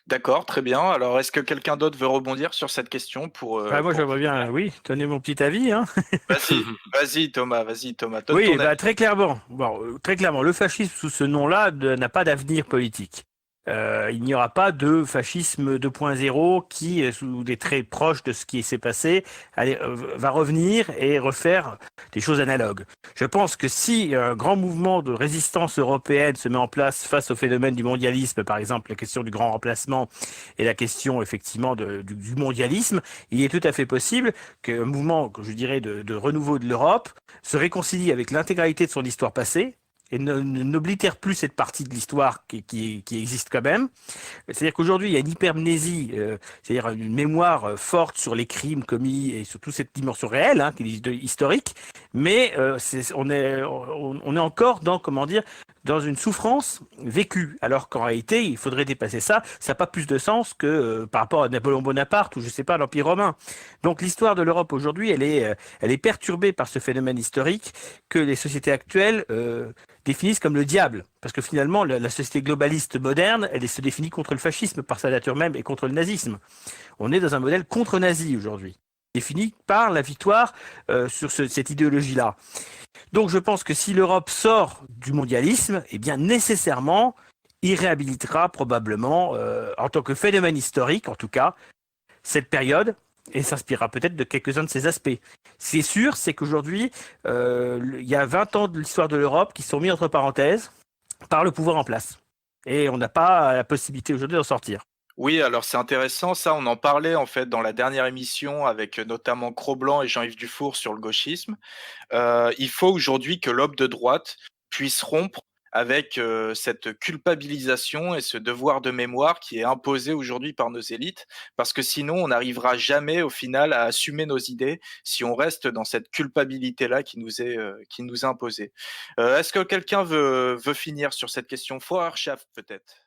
D'accord, très bien. Alors, est-ce que quelqu'un d'autre veut rebondir sur cette question Bah, moi, pour j'aimerais bien, finir? oui, donner mon petit avis, hein. Vas-y Thomas, donne Oui, ton bah, avis. très clairement, le fascisme sous ce nom-là n'a pas d'avenir politique. Il n'y aura pas de fascisme 2.0 qui, sous des traits proches de ce qui s'est passé, va revenir et refaire des choses analogues. Je pense que si un grand mouvement de résistance européenne se met en place face au phénomène du mondialisme, par exemple la question du grand remplacement et la question effectivement du mondialisme, il est tout à fait possible qu'un mouvement, que je dirais, de renouveau de l'Europe se réconcilie avec l'intégralité de son histoire passée et n'oblitère plus cette partie de l'histoire qui existe quand même. C'est-à-dire qu'aujourd'hui, il y a une hypermnésie, c'est-à-dire une mémoire forte sur les crimes commis et sur toute cette dimension réelle, hein, qui est historique, mais on est encore dans, comment dire, dans une souffrance vécue, alors qu'en réalité, il faudrait dépasser ça. Ça n'a pas plus de sens que par rapport à Napoléon Bonaparte ou je sais pas l'Empire romain. Donc l'histoire de l'Europe aujourd'hui, elle est perturbée par ce phénomène historique que les sociétés actuelles définissent comme le diable. Parce que finalement, la société globaliste moderne, elle se définit contre le fascisme par sa nature même et contre le nazisme. On est dans un modèle contre-nazi aujourd'hui, défini par la victoire sur cette idéologie-là. Donc je pense que si l'Europe sort du mondialisme, eh bien nécessairement, il réhabilitera probablement, en tant que phénomène historique en tout cas, cette période et s'inspirera peut-être de quelques-uns de ses aspects. C'est sûr, c'est qu'aujourd'hui, il y a 20 ans de l'histoire de l'Europe qui sont mis entre parenthèses par le pouvoir en place. Et on n'a pas la possibilité aujourd'hui d'en sortir. Oui, alors c'est intéressant, ça, on en parlait en fait dans la dernière émission avec notamment Cro-Blanc et Jean-Yves Dufour sur le gauchisme. Il faut aujourd'hui que l'aube de droite puisse rompre avec, cette culpabilisation et ce devoir de mémoire qui est imposé aujourd'hui par nos élites. Parce que sinon, on n'arrivera jamais au final à assumer nos idées si on reste dans cette culpabilité-là qui nous est imposée. Est-ce que quelqu'un veut finir sur cette question? Fort Archaf peut-être?